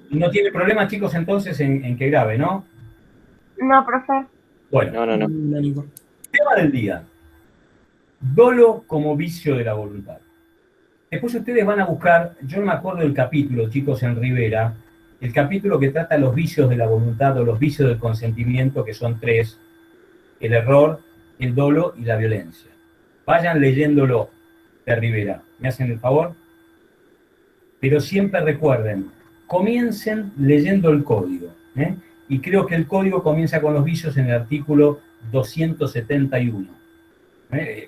No tiene problema, chicos, entonces en que grabe, ¿no? No, profe. Bueno, No. tema del día. Dolo como vicio de la voluntad. Después ustedes van a buscar, yo no me acuerdo del capítulo, chicos, en Rivera, el capítulo que trata los vicios de la voluntad o los vicios del consentimiento, que son tres: el error, el dolo y la violencia. Vayan leyéndolo de Rivera. ¿Me hacen el favor? Pero siempre recuerden, comiencen leyendo el código. Y creo que el código comienza con los vicios en el artículo 271.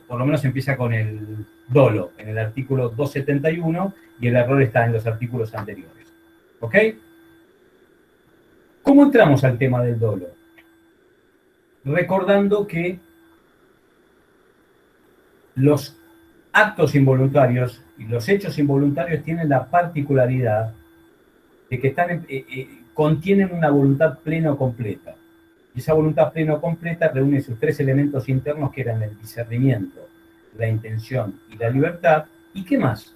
Por lo menos empieza con el dolo en el artículo 271 y el error está en los artículos anteriores. ¿Ok? ¿Cómo entramos al tema del dolo? Recordando que los actos involuntarios y los hechos involuntarios tienen la particularidad de que contienen una voluntad plena o completa. Y esa voluntad plena o completa reúne sus tres elementos internos, que eran el discernimiento, la intención y la libertad. ¿Y qué más?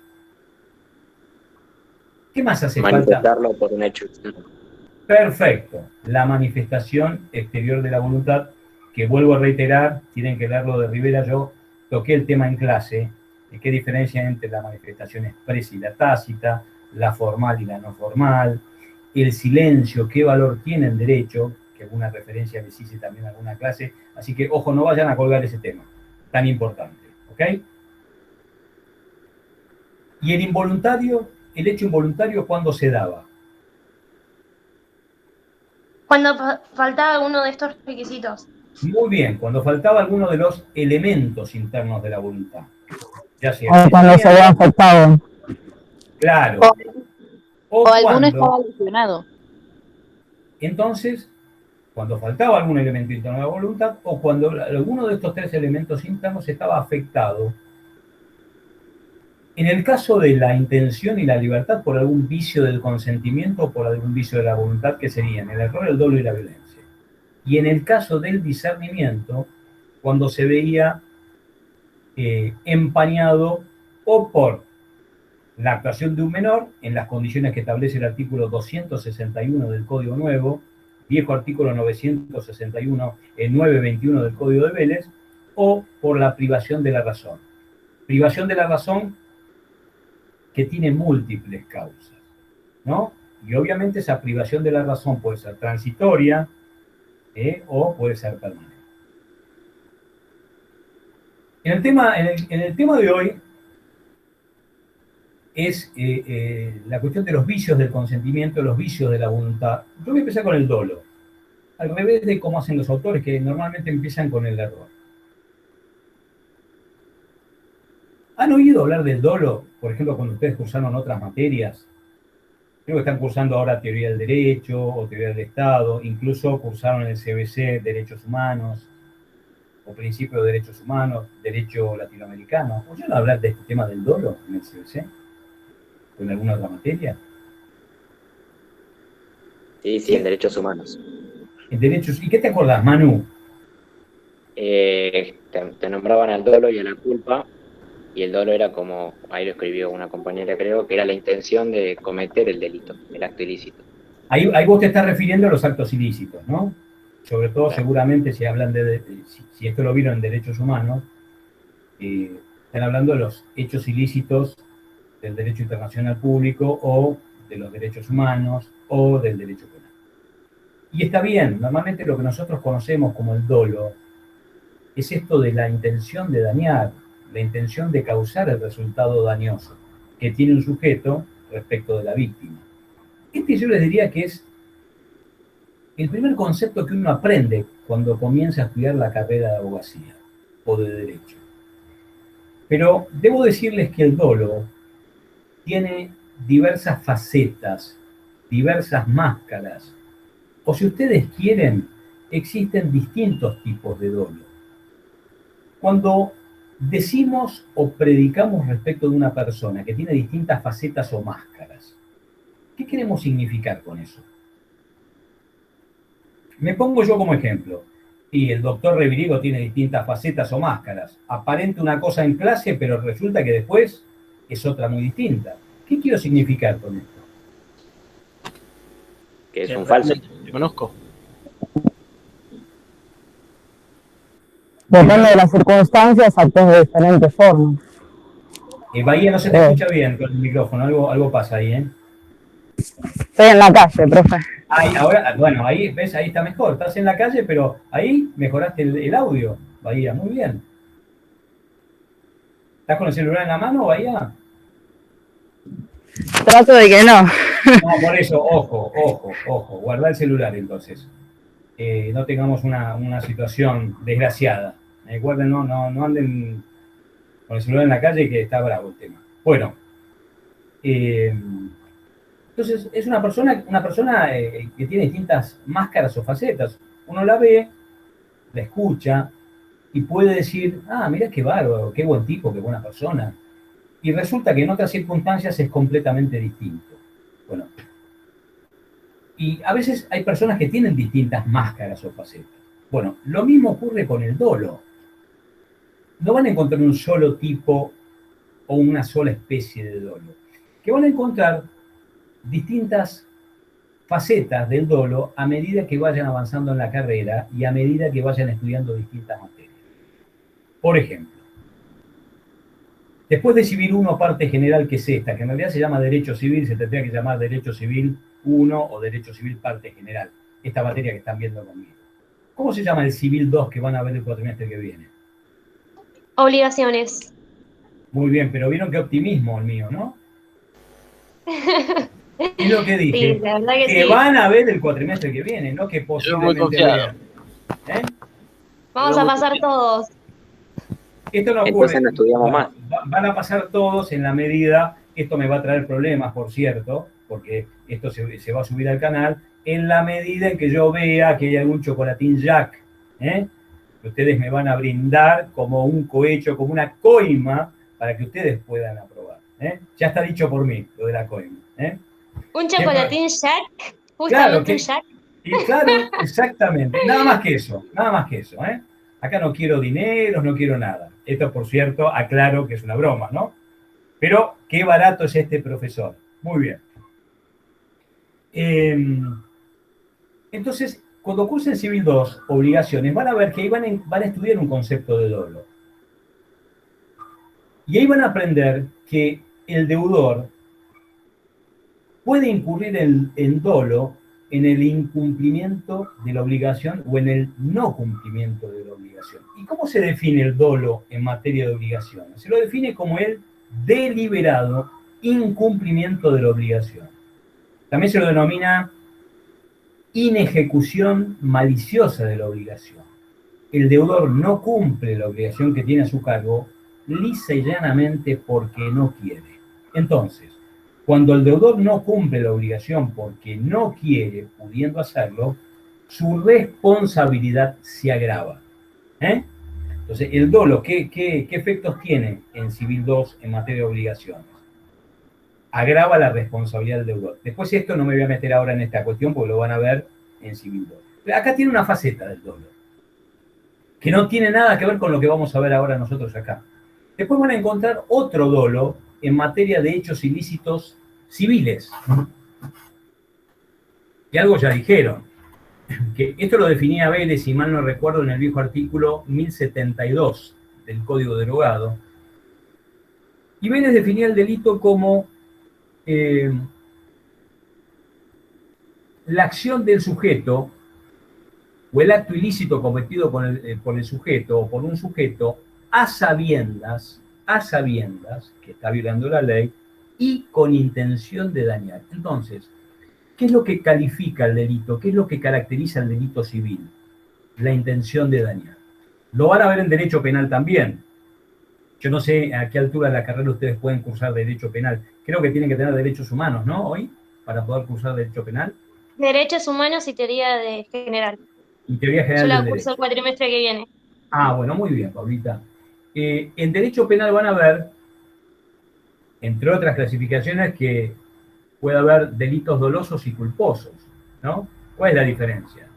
¿Qué más hace falta? Manifestarlo por un hecho externo. Perfecto. La manifestación exterior de la voluntad, que vuelvo a reiterar, tienen que leerlo de Rivera. Yo toqué el tema en clase, de qué diferencia entre la manifestación expresa y la tácita, la formal y la no formal, el silencio, qué valor tiene el derecho, que alguna referencia les hice también en alguna clase. Así que, ojo, no vayan a colgar ese tema tan importante. ¿Ok? Y el involuntario, el hecho involuntario, ¿cuándo se daba? Cuando faltaba alguno de estos requisitos. Muy bien, cuando faltaba alguno de los elementos internos de la voluntad. Ya sea O cuando se había afectado. Claro. O alguno estaba lesionado. Entonces, cuando faltaba algún elemento interno de la voluntad, o cuando alguno de estos tres elementos internos estaba afectado. En el caso de la intención y la libertad, por algún vicio del consentimiento o por algún vicio de la voluntad, que serían el error, el dolo y la violencia. Y en el caso del discernimiento, cuando se veía empañado o por la actuación de un menor en las condiciones que establece el artículo 261 del Código Nuevo, viejo artículo 961, el 921 del Código de Vélez, o por la privación de la razón. Privación de la razón que tiene múltiples causas, ¿no? Y obviamente esa privación de la razón puede ser transitoria o puede ser permanente. En el tema de hoy es la cuestión de los vicios del consentimiento, los vicios de la voluntad. Yo voy a empezar con el dolo, al revés de cómo hacen los autores, que normalmente empiezan con el error. ¿Han oído hablar del dolo, por ejemplo, cuando ustedes cursaron otras materias? Creo que están cursando ahora teoría del derecho o teoría del Estado, incluso cursaron en el CBC derechos humanos o principio de derechos humanos, derecho latinoamericano. ¿Oyeron hablar de este tema del dolo en el CBC? ¿O en alguna otra materia? Sí, en derechos humanos. En derechos. ¿Y qué te acordás, Manu? Te nombraban al dolo y a la culpa, y el dolo era como, ahí lo escribió una compañera, creo, que era la intención de cometer el delito, el acto ilícito. Ahí vos te estás refiriendo a los actos ilícitos, ¿no? Sobre todo, claro. Seguramente, si hablan si esto lo vieron en derechos humanos, están hablando de los hechos ilícitos del derecho internacional público o de los derechos humanos o del derecho penal. Y está bien, normalmente lo que nosotros conocemos como el dolo es esto de la intención de dañar, la intención de causar el resultado dañoso que tiene un sujeto respecto de la víctima. Este yo les diría que es el primer concepto que uno aprende cuando comienza a estudiar la carrera de abogacía o de derecho. Pero debo decirles que el dolo tiene diversas facetas, diversas máscaras, o si ustedes quieren, existen distintos tipos de dolo. Cuando decimos o predicamos respecto de una persona que tiene distintas facetas o máscaras, ¿qué queremos significar con eso? Me pongo yo como ejemplo. Y el doctor Revirigo tiene distintas facetas o máscaras. Aparenta una cosa en clase, pero resulta que después es otra muy distinta. ¿Qué quiero significar con esto? que es un falso. Te conozco. Depende de las circunstancias, actúas de diferentes formas. Bahía, no se te escucha bien con el micrófono, algo pasa ahí, ¿eh? Estoy en la calle, profe. Ahí, ahora, bueno, ahí, ¿ves? Ahí está mejor. Estás en la calle, pero ahí mejoraste el audio, Bahía, muy bien. ¿Estás con el celular en la mano, Bahía? Trato de que no. No, por eso, ojo, guarda el celular entonces. No tengamos una situación desgraciada. Guarden, no anden con el celular en la calle, que está bravo el tema. Bueno, entonces es una persona que tiene distintas máscaras o facetas. Uno la ve, la escucha y puede decir, mira qué bárbaro, qué buen tipo, qué buena persona. Y resulta que en otras circunstancias es completamente distinto. Bueno, y a veces hay personas que tienen distintas máscaras o facetas. Bueno, lo mismo ocurre con el dolo. No van a encontrar un solo tipo o una sola especie de dolo. Que van a encontrar distintas facetas del dolo a medida que vayan avanzando en la carrera y a medida que vayan estudiando distintas materias. Por ejemplo, después de Civil 1, parte general, que es esta, que en realidad se llama Derecho Civil, se tendría que llamar Derecho Civil 1 o Derecho Civil, parte general. Esta materia que están viendo conmigo. ¿Cómo se llama el Civil 2 que van a ver el cuatrimestre que viene? Obligaciones. Muy bien, pero vieron qué optimismo el mío, ¿no? Es lo que dije. Sí, la verdad que sí. Van a ver el cuatrimestre que viene, no que posiblemente vean. Vamos a pasar todos. Esto no ocurre. Entonces no estudiamos más. Van a pasar todos en la medida, esto me va a traer problemas, por cierto, porque esto se va a subir al canal, en la medida en que yo vea que hay algún chocolatín Jack, que ustedes me van a brindar como un cohecho, como una coima, para que ustedes puedan aprobar. Ya está dicho por mí, lo de la coima. ¿Un chocolatín Jack? Claro, ¿Justamente un Jack? Claro, exactamente. Nada más que eso. Acá no quiero dineros, no quiero nada. Esto, por cierto, aclaro que es una broma, ¿no? Pero qué barato es este profesor. Muy bien. Entonces, cuando cursen Civil 2, obligaciones, van a ver que ahí van a estudiar un concepto de dolo. Y ahí van a aprender que el deudor puede incurrir en dolo en el incumplimiento de la obligación o en el no cumplimiento de la obligación. ¿Y cómo se define el dolo en materia de obligaciones? Se lo define como el deliberado incumplimiento de la obligación. También se lo denomina inejecución maliciosa de la obligación. El deudor no cumple la obligación que tiene a su cargo lisa y llanamente porque no quiere. Entonces, cuando el deudor no cumple la obligación porque no quiere, pudiendo hacerlo, su responsabilidad se agrava. Entonces, el dolo, ¿qué efectos tiene en Civil 2 en materia de obligaciones? Agrava la responsabilidad del deudor. Después esto no me voy a meter ahora en esta cuestión porque lo van a ver en Civil 2. Pero acá tiene una faceta del dolo, que no tiene nada que ver con lo que vamos a ver ahora nosotros acá. Después van a encontrar otro dolo en materia de hechos ilícitos civiles. Y algo ya dijeron, que esto lo definía Vélez, si mal no recuerdo, en el viejo artículo 1072 del Código Derogado. Y Vélez definía el delito como la acción del sujeto o el acto ilícito cometido por el sujeto o por un sujeto a sabiendas que está violando la ley y con intención de dañar. Entonces, ¿qué es lo que califica el delito? ¿Qué es lo que caracteriza el delito civil? La intención de dañar. Lo van a ver en derecho penal también. Yo no sé a qué altura de la carrera ustedes pueden cursar derecho penal. Creo que tienen que tener derechos humanos, ¿no? Hoy, para poder cursar derecho penal. Derechos humanos y teoría de general. Y teoría general Yo del la curso el cuatrimestre que viene. Bueno, muy bien, Paulita. En derecho penal van a ver, entre otras clasificaciones, que puede haber delitos dolosos y culposos, ¿no? ¿Cuál es la diferencia?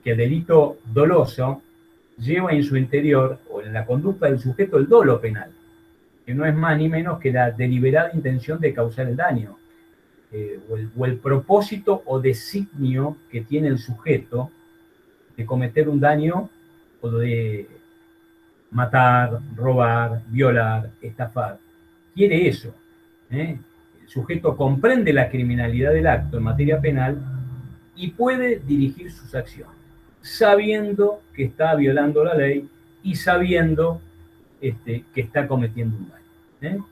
Que el delito doloso lleva en su interior, o en la conducta del sujeto, el dolo penal, que no es más ni menos que la deliberada intención de causar el daño. o el propósito o designio que tiene el sujeto de cometer un daño o de matar, robar, violar, estafar. Quiere eso. El sujeto comprende la criminalidad del acto en materia penal y puede dirigir sus acciones, sabiendo que está violando la ley y sabiendo que está cometiendo un daño.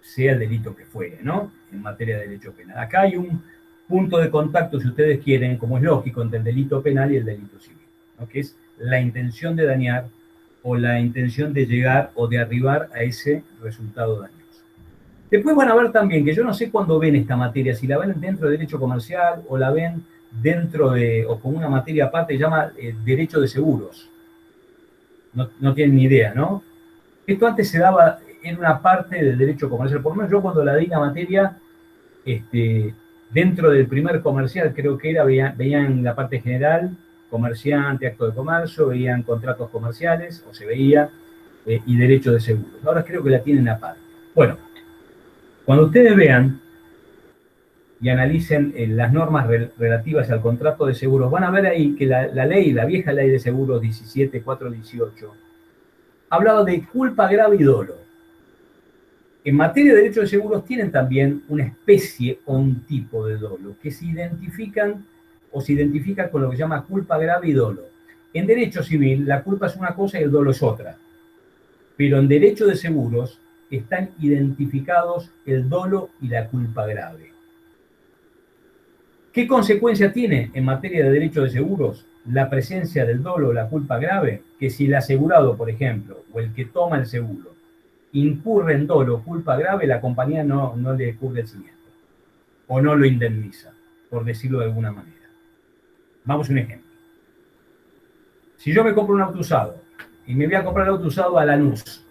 Sea el delito que fuere, ¿no? En materia de derecho penal. Acá hay un punto de contacto, si ustedes quieren, como es lógico, entre el delito penal y el delito civil, ¿no? Que es la intención de dañar o la intención de llegar o de arribar a ese resultado dañoso. Después van a ver también que yo no sé cuándo ven esta materia, si la ven dentro de derecho comercial o la ven dentro de, o como una materia aparte, se llama derecho de seguros. No tienen ni idea, ¿no? Esto antes se daba en una parte del derecho comercial. Por lo menos yo cuando la di la materia, dentro del primer comercial creo que era, veían la parte general, comerciante, acto de comercio, veían contratos comerciales, o se veía, y derecho de seguros. Ahora creo que la tienen aparte. Bueno, cuando ustedes vean y analicen las normas relativas al contrato de seguros, van a ver ahí que la ley, la vieja ley de seguros 17.418, hablaba de culpa grave y dolo. En materia de derecho de seguros tienen también una especie o un tipo de dolo que se identifican o se identifica con lo que se llama culpa grave y dolo. En derecho civil la culpa es una cosa y el dolo es otra, pero en derecho de seguros están identificados el dolo y la culpa grave. ¿Qué consecuencia tiene en materia de derecho de seguros la presencia del dolo o la culpa grave? Que si el asegurado, por ejemplo, o el que toma el seguro, incurre en dolo o culpa grave, la compañía no le cubre el siniestro o no lo indemniza, por decirlo de alguna manera. Vamos a un ejemplo. Si yo me compro un auto usado y me voy a comprar el auto usado a Lanús,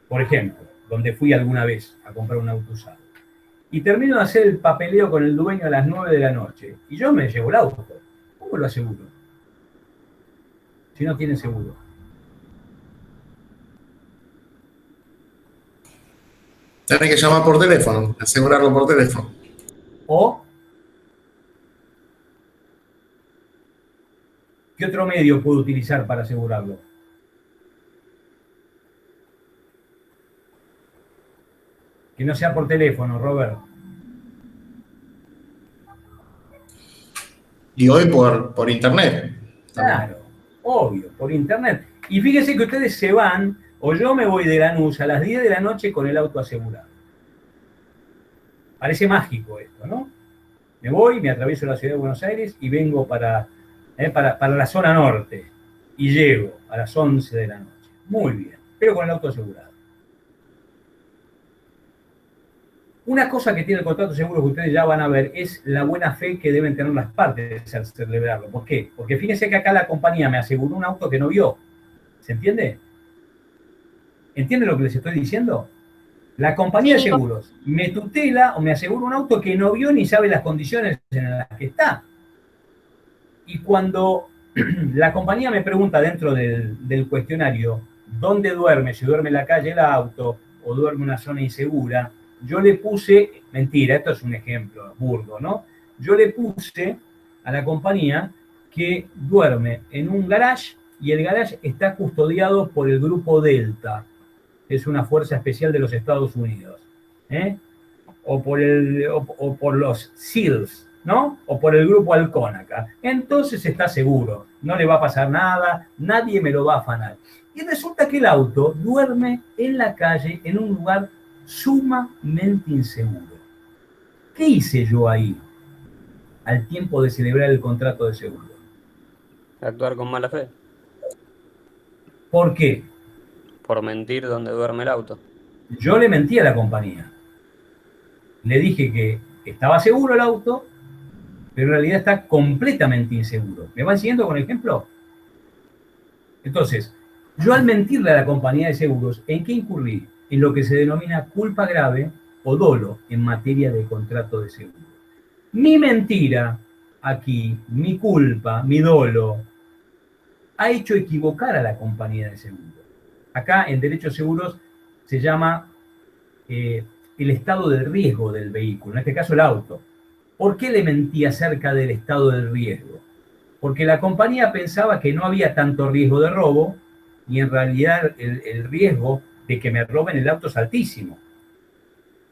por ejemplo, donde fui alguna vez a comprar un auto usado, y termino de hacer el papeleo con el dueño a las 9 de la noche, y yo me llevo el auto, ¿cómo lo aseguro? Si no tienen seguro. Tenés que llamar por teléfono, asegurarlo por teléfono. O, ¿qué otro medio puedo utilizar para asegurarlo? Que no sea por teléfono, Robert. Y hoy por internet. Claro, obvio, por internet. Y fíjense que ustedes se van, o yo me voy de Lanús a las 10 de la noche con el auto asegurado. Parece mágico esto, ¿no? Me voy, me atravieso la ciudad de Buenos Aires y vengo para la zona norte. Y llego a las 11 de la noche. Muy bien, pero con el auto asegurado. Una cosa que tiene el contrato seguro que ustedes ya van a ver es la buena fe que deben tener las partes al celebrarlo. ¿Por qué? Porque fíjense que acá la compañía me aseguró un auto que no vio. ¿Se entiende? ¿Entienden lo que les estoy diciendo? La compañía de seguros me tutela o me asegura un auto que no vio ni sabe las condiciones en las que está. Y cuando la compañía me pregunta dentro del cuestionario dónde duerme, si duerme en la calle el auto o duerme en una zona insegura, yo le puse, mentira, esto es un ejemplo burdo, ¿no? Yo le puse a la compañía que duerme en un garage y el garage está custodiado por el Grupo Delta, que es una fuerza especial de los Estados Unidos, o por los SEALs, ¿no? O por el Grupo Halcón acá. Entonces está seguro, no le va a pasar nada, nadie me lo va a afanar. Y resulta que el auto duerme en la calle, en un lugar sumamente inseguro. ¿Qué hice yo ahí al tiempo de celebrar el contrato de seguro? Actuar con mala fe. ¿Por qué? Por mentir donde duerme el auto. Yo le mentí a la compañía. Le dije que estaba seguro el auto, pero en realidad está completamente inseguro. ¿Me van siguiendo con el ejemplo? Entonces, yo al mentirle a la compañía de seguros, ¿en qué incurrí? En lo que se denomina culpa grave o dolo en materia de contrato de seguro. Mi mentira aquí, mi culpa, mi dolo, ha hecho equivocar a la compañía de seguro. Acá en derechos seguros se llama el estado de riesgo del vehículo, en este caso el auto. ¿Por qué le mentí acerca del estado del riesgo? Porque la compañía pensaba que no había tanto riesgo de robo y en realidad el riesgo de que me roben el auto es altísimo.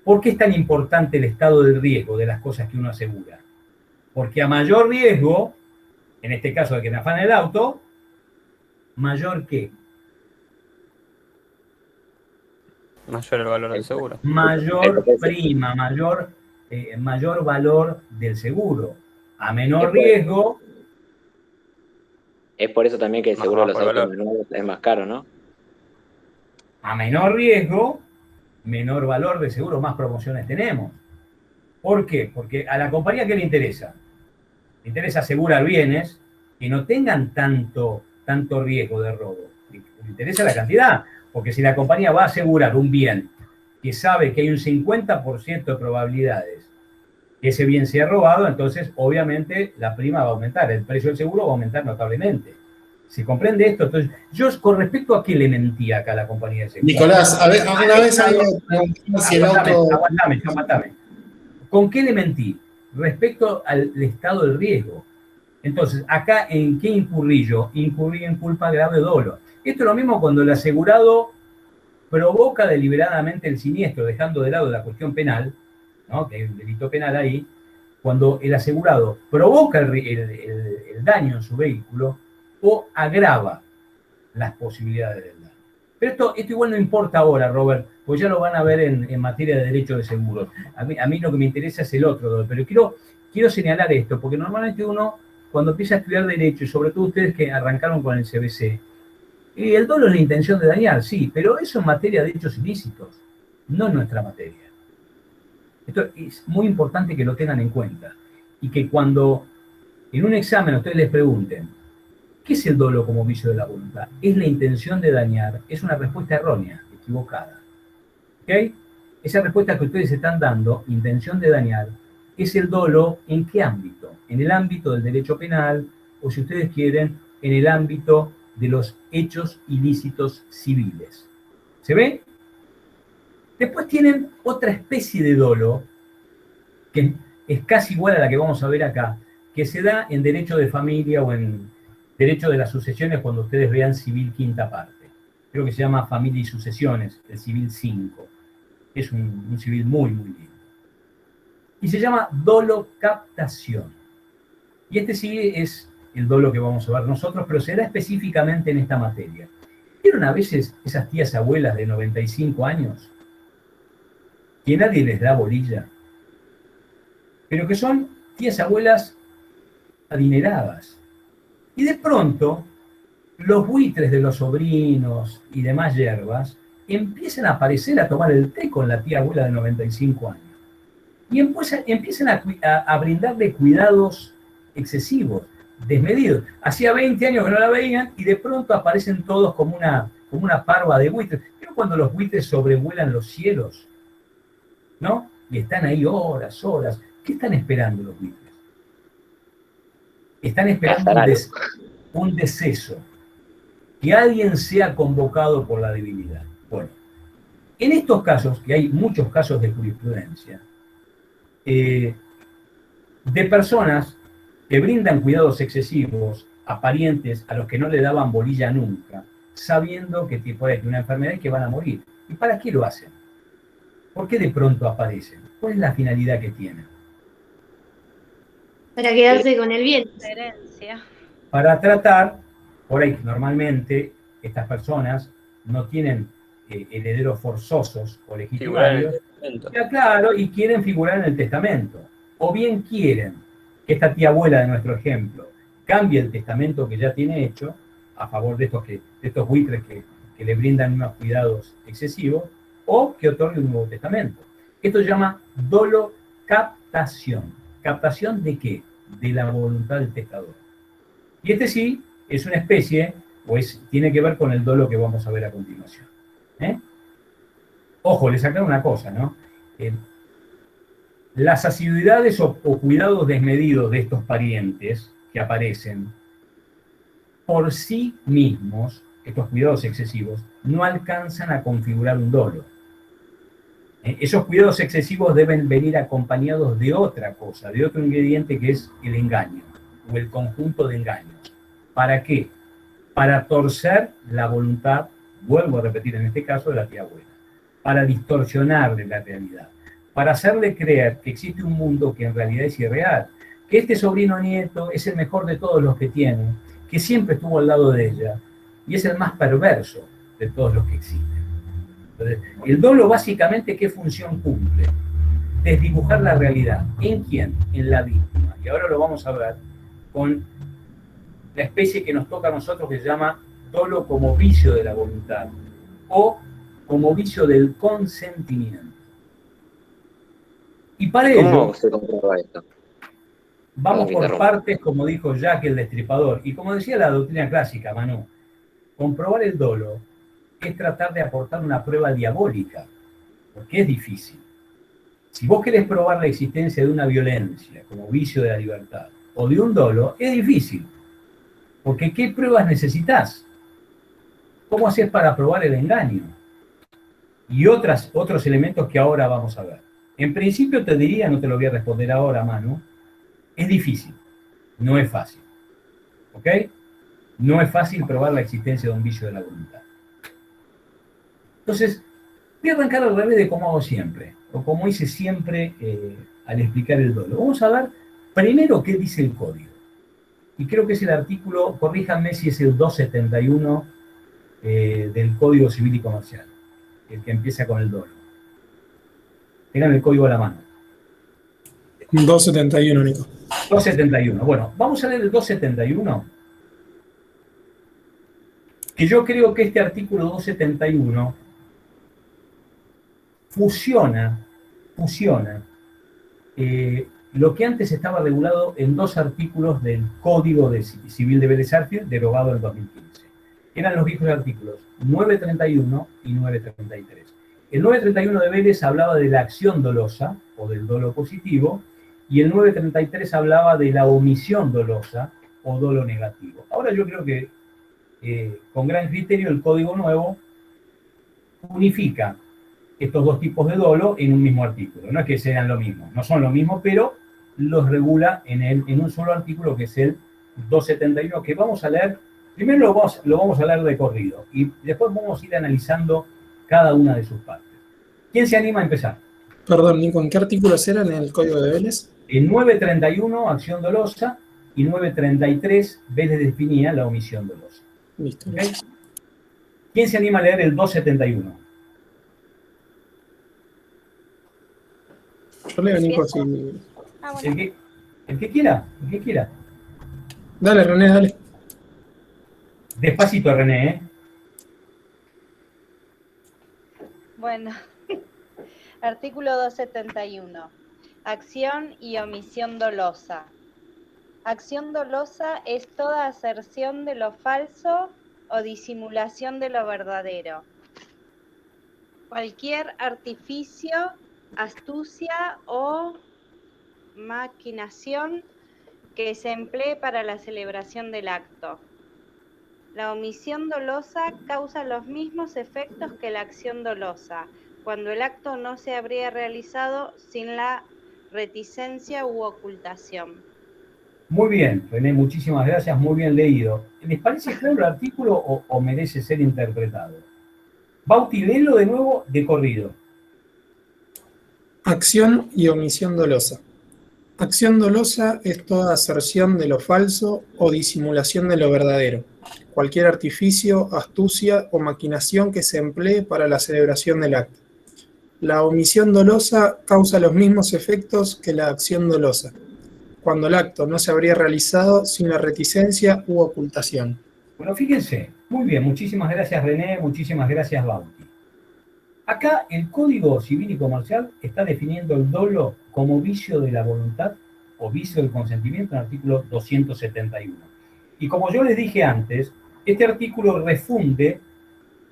¿Por qué es tan importante el estado del riesgo de las cosas que uno asegura? Porque a mayor riesgo, en este caso de que me afanen el auto, mayor ¿qué? Mayor el valor del seguro. Mayor prima, mayor valor del seguro. A menor riesgo. Es por eso también que el Más seguro de los bajo el autos nuevos es más caro, ¿no? A menor riesgo, menor valor de seguro, más promociones tenemos. ¿Por qué? Porque a la compañía, ¿qué le interesa? Le interesa asegurar bienes que no tengan tanto riesgo de robo. Le interesa la cantidad, porque si la compañía va a asegurar un bien que sabe que hay un 50% de probabilidades que ese bien sea robado, entonces obviamente la prima va a aumentar, el precio del seguro va a aumentar notablemente. ¿Se comprende esto? Entonces, yo con respecto a qué le mentía acá a la compañía de seguro. Nicolás, una vez había preguntado si el auto... Aguantame. ¿Con qué le mentí? Respecto al estado del riesgo. Entonces, acá, ¿en qué incurrí yo? Incurrí en culpa grave o dolo. Esto es lo mismo cuando el asegurado provoca deliberadamente el siniestro, dejando de lado la cuestión penal, ¿no? Que hay un delito penal ahí, cuando el asegurado provoca el daño en su vehículo o agrava las posibilidades del daño. Pero esto igual no importa ahora, Robert, pues ya lo van a ver en materia de derecho de seguros. A mí lo que me interesa es el otro, pero quiero señalar esto, porque normalmente uno, cuando empieza a estudiar derecho, y sobre todo ustedes que arrancaron con el CBC, el dolo es la intención de dañar, sí, pero eso en materia de hechos ilícitos, no en nuestra materia. Esto es muy importante que lo tengan en cuenta. Y que cuando en un examen ustedes les pregunten, ¿qué es el dolo como vicio de la voluntad? Es la intención de dañar, es una respuesta errónea, equivocada. ¿Ok? Esa respuesta que ustedes están dando, intención de dañar, es el dolo ¿en qué ámbito? En el ámbito del derecho penal, o si ustedes quieren, en el ámbito de los hechos ilícitos civiles. ¿Se ve? Después tienen otra especie de dolo, que es casi igual a la que vamos a ver acá, que se da en derecho de familia o en derecho de las sucesiones cuando ustedes vean civil quinta parte. Creo que se llama familia y sucesiones, el civil 5. Es un civil muy, muy lindo. Y se llama dolo captación. Y este sí es el dolo que vamos a ver nosotros, pero se da específicamente en esta materia. ¿Vieron a veces esas tías abuelas de 95 años? Que nadie les da bolilla, pero que son tías abuelas adineradas. Y de pronto, los buitres de los sobrinos y demás hierbas empiezan a aparecer a tomar el té con la tía abuela de 95 años. Y empiezan a brindarle cuidados excesivos, desmedidos. Hacía 20 años que no la veían y de pronto aparecen todos como una parva de buitres. ¿Pero cuando los buitres sobrevuelan los cielos? ¿No? Y están ahí horas. ¿Qué están esperando los buitres? Están esperando un deceso. Que alguien sea convocado por la divinidad. Bueno, en estos casos, que hay muchos casos de jurisprudencia, de personas que brindan cuidados excesivos a parientes a los que no le daban bolilla nunca, sabiendo que hay una enfermedad y que van a morir. ¿Y para qué lo hacen? ¿Por qué de pronto aparecen? ¿Cuál es la finalidad que tienen? Para quedarse con el bien. Herencia. Para tratar, por ahí normalmente estas personas no tienen herederos forzosos o legitimarios, claro, y quieren figurar en el testamento. O bien quieren que esta tía abuela de nuestro ejemplo cambie el testamento que ya tiene hecho a favor de estos buitres que le brindan unos cuidados excesivos, o que otorgue un nuevo testamento. Esto se llama dolo captación. ¿Captación de qué? De la voluntad del testador. Y este sí es una especie, tiene que ver con el dolo que vamos a ver a continuación. Ojo, les aclaro una cosa, ¿no? Las asiduidades o cuidados desmedidos de estos parientes que aparecen por sí mismos, estos cuidados excesivos, no alcanzan a configurar un dolo. Esos cuidados excesivos deben venir acompañados de otra cosa, de otro ingrediente que es el engaño, o el conjunto de engaños. ¿Para qué? Para torcer la voluntad, vuelvo a repetir en este caso, de la tía abuela, para distorsionarle la realidad, para hacerle creer que existe un mundo que en realidad es irreal, que este sobrino nieto es el mejor de todos los que tiene, que siempre estuvo al lado de ella, y es el más perverso de todos los que existen. Entonces, el dolo básicamente, ¿qué función cumple? Desdibujar la realidad. ¿En quién? En la víctima. Y ahora lo vamos a ver con la especie que nos toca a nosotros, que se llama dolo como vicio de la voluntad o como vicio del consentimiento. Y para ello, ¿Cómo se comprueba esto? vamos por partes, como dijo Jack el Destripador, y como decía la doctrina clásica, Manu, comprobar el dolo es tratar de aportar una prueba diabólica, porque es difícil. Si vos querés probar la existencia de una violencia como vicio de la libertad, o de un dolo, es difícil, porque ¿qué pruebas necesitas? ¿Cómo haces para probar el engaño? Y otros elementos que ahora vamos a ver. En principio te diría, no te lo voy a responder ahora, Manu, es difícil, no es fácil. ¿Ok? No es fácil probar la existencia de un vicio de la voluntad. Entonces, voy a arrancar al revés de como hago siempre, o como hice siempre al explicar el dolo. Vamos a ver primero qué dice el código. Y creo que es el artículo, corríjanme si es el 271 del Código Civil y Comercial, el que empieza con el dolo. Tengan el código a la mano. 271, Nico. 271. Bueno, vamos a leer el 271. Que yo creo que este artículo 271 fusiona lo que antes estaba regulado en dos artículos del Código Civil de Vélez Arfield, derogado en 2015. Eran los viejos artículos 931 y 933. El 931 de Vélez hablaba de la acción dolosa, o del dolo positivo, y el 933 hablaba de la omisión dolosa, o dolo negativo. Ahora yo creo que, con gran criterio, el Código Nuevo unifica estos dos tipos de dolo en un mismo artículo. No es que sean lo mismo, no son lo mismo, pero los regula en un solo artículo, que es el 271, que vamos a leer. Primero lo vamos a leer de corrido, y después vamos a ir analizando cada una de sus partes. ¿Quién se anima a empezar? Perdón, Nico, ¿en qué artículos eran en el Código de Vélez? En 931, acción dolosa, y 933, Vélez definía la omisión dolosa. Listo. ¿Okay? ¿Quién se anima a leer el 271? Yo leo, Nico, si... Bueno. El que quiera, el que quiera. Dale, René, dale. Despacito, René, ¿eh? Bueno, artículo 271. Acción y omisión dolosa. Acción dolosa es toda aserción de lo falso o disimulación de lo verdadero. Cualquier artificio, astucia o maquinación que se emplee para la celebración del acto. La omisión dolosa causa los mismos efectos que la acción dolosa, cuando el acto no se habría realizado sin la reticencia u ocultación. Muy bien, René, muchísimas gracias, muy bien leído. ¿Les parece claro el artículo o merece ser interpretado? Bauti, léelo de nuevo de corrido. Acción y omisión dolosa. Acción dolosa es toda aserción de lo falso o disimulación de lo verdadero. Cualquier artificio, astucia o maquinación que se emplee para la celebración del acto. La omisión dolosa causa los mismos efectos que la acción dolosa, cuando el acto no se habría realizado sin la reticencia u ocultación. Bueno, fíjense, muy bien, muchísimas gracias René, muchísimas gracias Bauti. Acá el Código Civil y Comercial está definiendo el dolo como vicio de la voluntad o vicio del consentimiento en el artículo 271. Y como yo les dije antes, este artículo refunde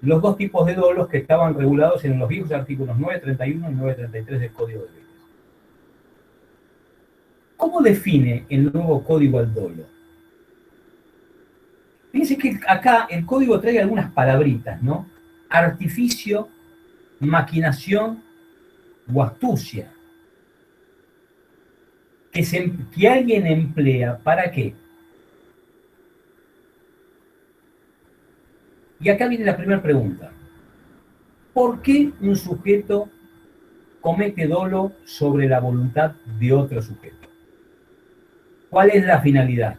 los dos tipos de dolos que estaban regulados en los viejos artículos 931 y 933 del Código de Vélez. ¿Cómo define el nuevo código el dolo? Fíjense que acá el código trae algunas palabritas, ¿no? Artificio, maquinación o astucia que alguien emplea, ¿para qué? Y acá viene la primera pregunta. ¿Por qué un sujeto comete dolo sobre la voluntad de otro sujeto? ¿Cuál es la finalidad?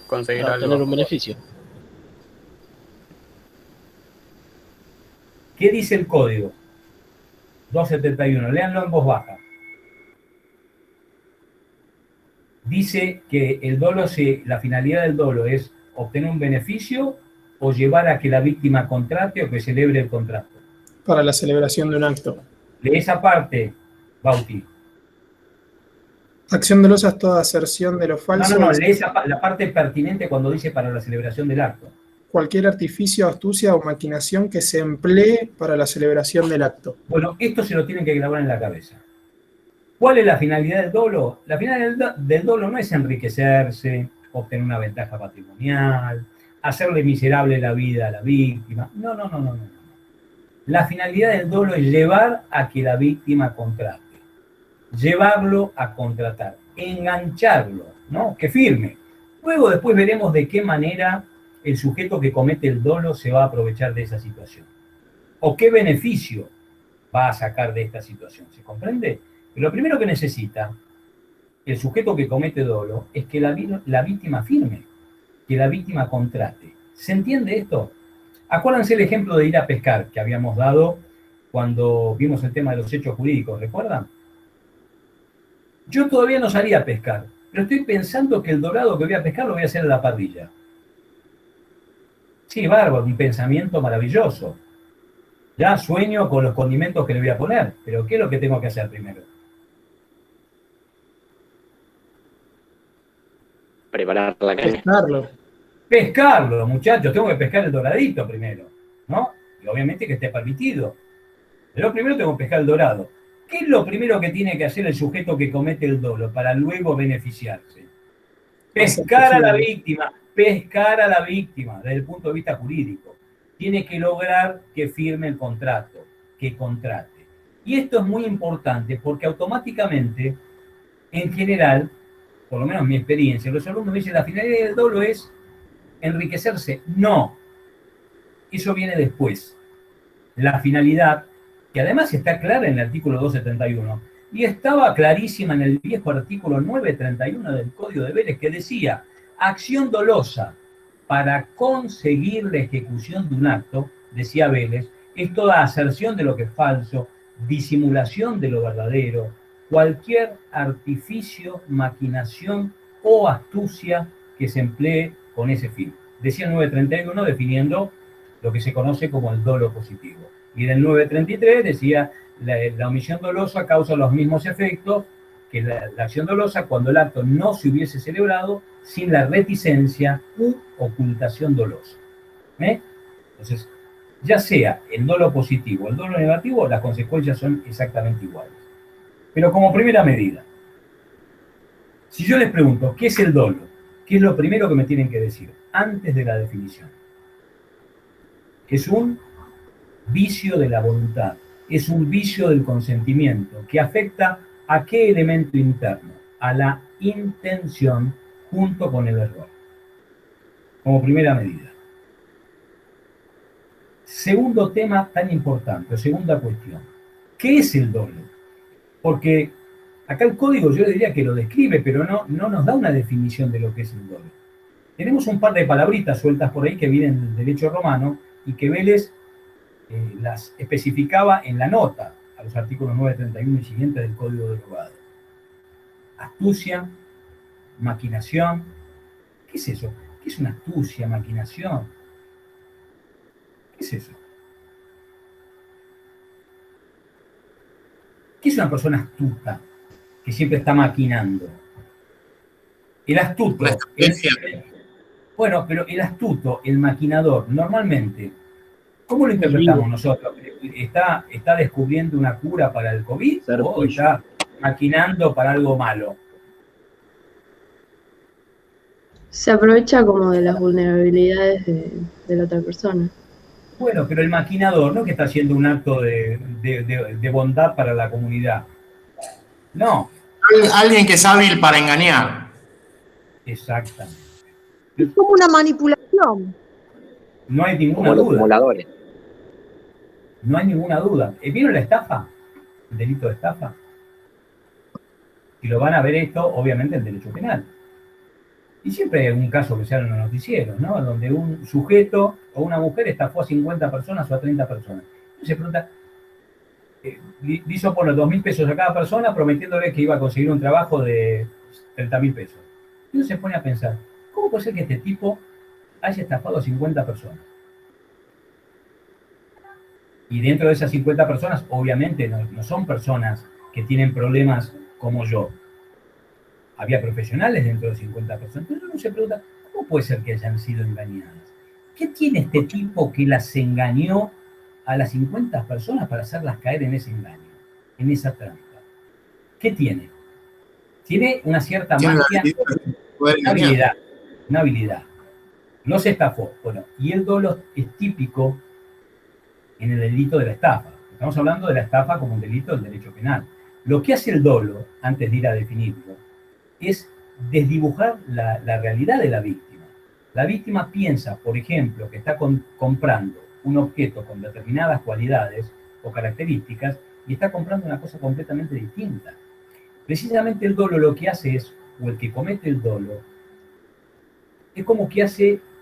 Conseguir Para obtener algo. un beneficio. ¿Qué dice el código? 271, léanlo en voz baja. Dice que el dolo la finalidad del dolo es obtener un beneficio o llevar a que la víctima contrate o que celebre el contrato. Para la celebración de un acto. De esa parte, Bauti. Acción dolosa es toda aserción de lo falso. No, lee la parte pertinente cuando dice para la celebración del acto. Cualquier artificio, astucia o maquinación que se emplee para la celebración del acto. Bueno, esto se lo tienen que grabar en la cabeza. ¿Cuál es la finalidad del dolo? La finalidad del dolo no es enriquecerse, obtener una ventaja patrimonial, hacerle miserable la vida a la víctima. No. La finalidad del dolo es llevar a que la víctima contrate. Llevarlo a contratar. Engancharlo, ¿no? Que firme. Luego después veremos de qué manera el sujeto que comete el dolo se va a aprovechar de esa situación. O qué beneficio va a sacar de esta situación. ¿Se comprende? Pero lo primero que necesita el sujeto que comete dolo es que la víctima firme, que la víctima contrate. ¿Se entiende esto? Acuérdense el ejemplo de ir a pescar que habíamos dado cuando vimos el tema de los hechos jurídicos, ¿recuerdan? Yo todavía no salí a pescar, pero estoy pensando que el dorado que voy a pescar lo voy a hacer en la parrilla. Sí, bárbaro, un pensamiento maravilloso. Ya sueño con los condimentos que le voy a poner, pero ¿qué es lo que tengo que hacer primero? Preparar la caña. Pescarlo, muchachos, tengo que pescar el doradito primero, ¿no? Y obviamente que esté permitido. Pero primero tengo que pescar el dorado. ¿Qué es lo primero que tiene que hacer el sujeto que comete el dolo para luego beneficiarse? Pescar a la víctima desde el punto de vista jurídico. Tiene que lograr que firme el contrato, que contrate. Y esto es muy importante porque automáticamente, en general, por lo menos en mi experiencia, los alumnos me dicen, la finalidad del dolo es enriquecerse. No, eso viene después. La finalidad, que además está clara en el artículo 271, y estaba clarísima en el viejo artículo 931 del Código de Vélez, que decía, acción dolosa para conseguir la ejecución de un acto, decía Vélez, es toda aserción de lo que es falso, disimulación de lo verdadero, cualquier artificio, maquinación o astucia que se emplee con ese fin. Decía el 931 definiendo lo que se conoce como el dolo positivo. Y en el 933 decía, la omisión dolosa causa los mismos efectos que la acción dolosa cuando el acto no se hubiese celebrado sin la reticencia u ocultación dolosa. Entonces, ya sea el dolo positivo o el dolo negativo, las consecuencias son exactamente iguales. Pero como primera medida, si yo les pregunto, ¿qué es el dolo? ¿Qué es lo primero que me tienen que decir antes de la definición? Es un vicio de la voluntad, es un vicio del consentimiento que afecta a qué elemento interno, a la intención junto con el error, como primera medida. Segundo tema tan importante, segunda cuestión, ¿qué es el dolo? Porque acá el código yo le diría que lo describe, pero no nos da una definición de lo que es el dolo. Tenemos un par de palabritas sueltas por ahí que vienen del derecho romano y que Vélez las especificaba en la nota a los artículos 931 y siguientes del Código del Abogado. Astucia, maquinación. ¿Qué es eso? ¿Qué es una astucia, maquinación? ¿Qué es eso? ¿Qué es una persona astuta que siempre está maquinando? El astuto. Bueno, pero el astuto, el maquinador, normalmente, ¿cómo lo interpretamos nosotros? ¿Está descubriendo una cura para el COVID o está maquinando para algo malo? Se aprovecha como de las vulnerabilidades de la otra persona. Bueno, pero el maquinador no es que está haciendo un acto de bondad para la comunidad. No. Alguien que es hábil para engañar. Exactamente. Es como una manipulación. No hay ninguna Como los duda. simuladores. No hay ninguna duda. ¿Vieron la estafa? El delito de estafa. Y lo van a ver esto, obviamente, en derecho penal. Y siempre hay un caso que se habla en los noticieros, ¿no? Donde un sujeto o una mujer estafó a 50 personas o a 30 personas. Y se pregunta, hizo poner 2.000 pesos a cada persona prometiéndole que iba a conseguir un trabajo de 30.000 pesos. Y uno se pone a pensar, ¿cómo puede ser que este tipo haya estafado a 50 personas? Y dentro de esas 50 personas, obviamente, no son personas que tienen problemas como yo. Había profesionales dentro de 50 personas. Entonces uno se pregunta, ¿cómo puede ser que hayan sido engañadas? ¿Qué tiene este tipo que las engañó a las 50 personas para hacerlas caer en ese engaño, en esa trampa? ¿Qué tiene? Tiene una cierta magia, una habilidad. No se estafó. Bueno, y el dolo es típico en el delito de la estafa. Estamos hablando de la estafa como un delito del derecho penal. Lo que hace el dolo, antes de ir a definirlo, es desdibujar la realidad de la víctima. La víctima piensa, por ejemplo, que está comprando un objeto con determinadas cualidades o características y está comprando una cosa completamente distinta. Precisamente el dolo lo que hace es, o el que comete el dolo, es como que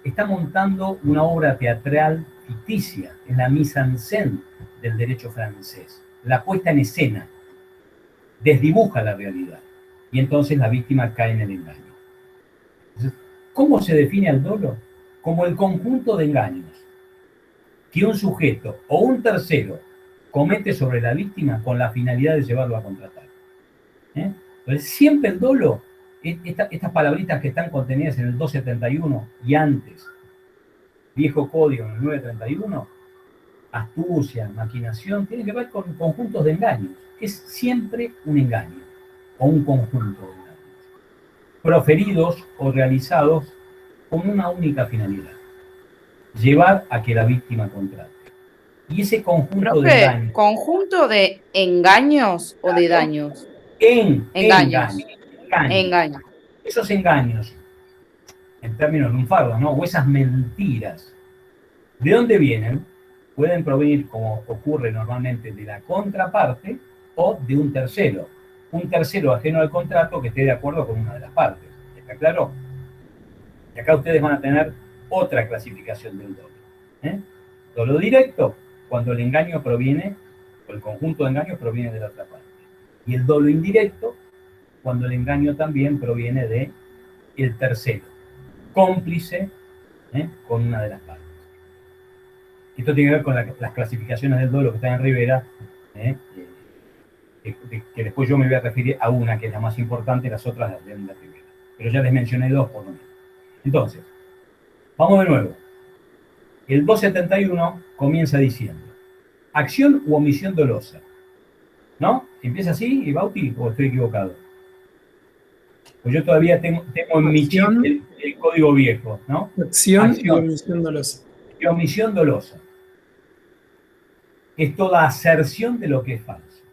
está montando una obra teatral ficticia, en la mise en scène del derecho francés. La puesta en escena desdibuja la realidad y entonces la víctima cae en el engaño. Entonces, ¿cómo se define el dolo? Como el conjunto de engaños que un sujeto o un tercero comete sobre la víctima con la finalidad de llevarlo a contratar. Entonces, siempre el dolo, estas palabritas que están contenidas en el 271 y antes, viejo código en el 931, astucia, maquinación, tiene que ver con conjuntos de engaños. Es siempre un engaño o un conjunto de engaños, proferidos o realizados con una única finalidad: llevar a que la víctima contrate. Y ese conjunto de engaños... ¿Conjunto de engaños o de daños? Engaños. Esos engaños, en términos lunfardos, ¿no? O esas mentiras, ¿de dónde vienen? Pueden provenir, como ocurre normalmente, de la contraparte o de un tercero ajeno al contrato que esté de acuerdo con una de las partes. ¿Está claro? Y acá ustedes van a tener otra clasificación del dolo. Dolo directo, cuando el engaño proviene, o el conjunto de engaños proviene de la otra parte. Y el dolo indirecto, cuando el engaño también proviene de el tercero, cómplice con una de las partes. Esto tiene que ver con las clasificaciones del dolo que están en Rivera, que después yo me voy a referir a una que es la más importante, las otras las leen de Rivera. Pero ya les mencioné dos por lo menos. Entonces, vamos de nuevo. El 271 comienza diciendo, acción u omisión dolosa. ¿No? ¿Empieza así, Bauti, o estoy equivocado? Pues yo todavía tengo en mi chip el código viejo, ¿no? Acción y omisión dolosa. Y omisión dolosa. Es toda aserción de lo que es falso.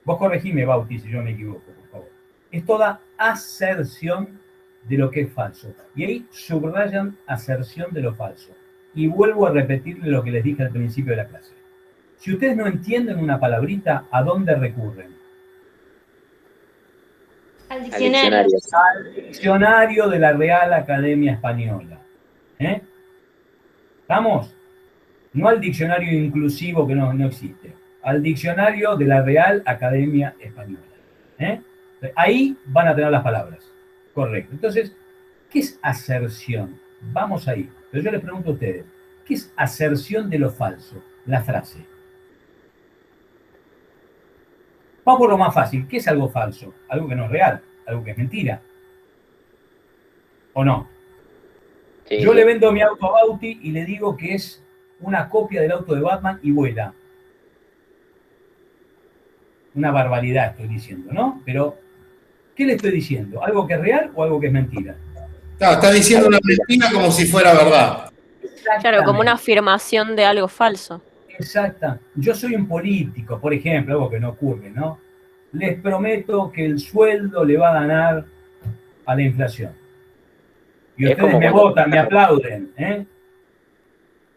Vos corregime, Bauti, si yo me equivoco, por favor. Es toda aserción de lo que es falso. Y ahí subrayan aserción de lo falso. Y vuelvo a repetirle lo que les dije al principio de la clase. Si ustedes no entienden una palabrita, ¿a dónde recurren? Al diccionario. Al diccionario de la Real Academia Española. ¿Estamos? No al diccionario inclusivo que no existe. Al diccionario de la Real Academia Española. Ahí van a tener las palabras. Correcto. Entonces, ¿qué es aserción? Vamos ahí. Pero yo les pregunto a ustedes, ¿qué es aserción de lo falso? La frase. Vamos por lo más fácil. ¿Qué es algo falso? Algo que no es real, algo que es mentira. ¿O no? Sí. Yo le vendo mi auto a Bauti y le digo que es una copia del auto de Batman y vuela. Una barbaridad estoy diciendo, ¿no? Pero, ¿qué le estoy diciendo? ¿Algo que es real o algo que es mentira? Claro, está diciendo una mentira como si fuera verdad. Claro, como una afirmación de algo falso. Exacta. Yo soy un político, por ejemplo, algo que no ocurre, ¿no? Les prometo que el sueldo le va a ganar a la inflación. Y Es ustedes como me cuando- votan, me aplauden, ¿eh?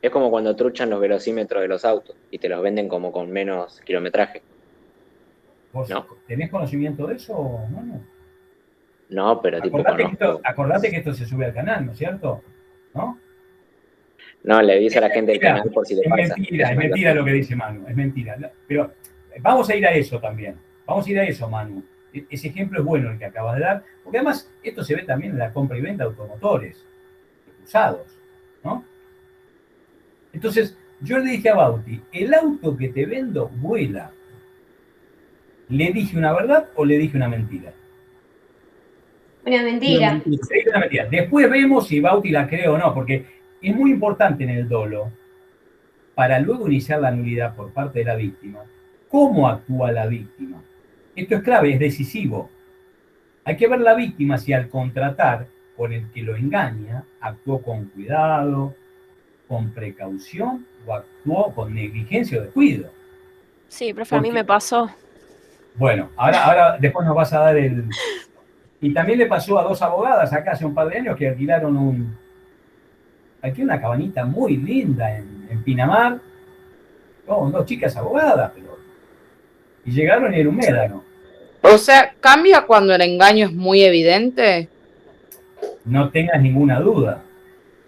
Es como cuando truchan los velocímetros de los autos y te los venden como con menos kilometraje. ¿Vos No. tenés conocimiento de eso, Manu? No, pero tipo conozco. Acordate que esto se sube al canal, ¿no es cierto? ¿No? No, le dice a la gente del Mentira, canal por si le es pasa. mentira, es mentira lo que dice Manu, es mentira. Pero vamos a ir a eso también. Vamos a ir a eso, Manu. Ese ejemplo es bueno el que acabas de dar, porque además esto se ve también en la compra y venta de automotores usados, ¿no? Entonces, yo le dije a Bauti, el auto que te vendo vuela. ¿Le dije una verdad o le dije una mentira? Una mentira. Le dije una mentira. Después vemos si Bauti la cree o no, porque es muy importante en el dolo, para luego iniciar la nulidad por parte de la víctima, cómo actúa la víctima. Esto es clave, es decisivo. Hay que ver la víctima si al contratar con el que lo engaña, actuó con cuidado, con precaución o actuó con negligencia o descuido. Sí, profe, a mí me pasó. Bueno, ahora después nos vas a dar el... Y también le pasó a 2 abogadas acá hace un par de años que alquilaron aquí una cabanita muy linda en Pinamar, con 2 chicas abogadas, y llegaron y era un médano. O sea, ¿cambia cuando el engaño es muy evidente? No tengas ninguna duda.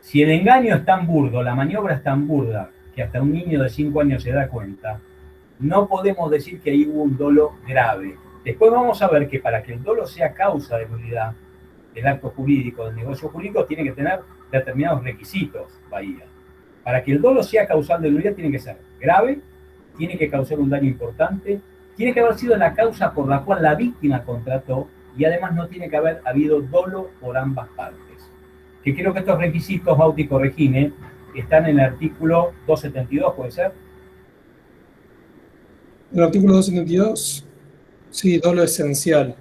Si el engaño es tan burdo, la maniobra es tan burda, que hasta un niño de 5 años se da cuenta, no podemos decir que ahí hubo un dolo grave. Después vamos a ver que para que el dolo sea causa de nulidad del acto jurídico, del negocio jurídico, tiene que tener determinados requisitos, Bahía. Para que el dolo sea causal de nulidad tiene que ser grave, tiene que causar un daño importante, tiene que haber sido la causa por la cual la víctima contrató y además no tiene que haber habido dolo por ambas partes. Que creo que estos requisitos, Bauti, corregime, están en el artículo 272, ¿puede ser? El artículo 272, sí, dolo esencial.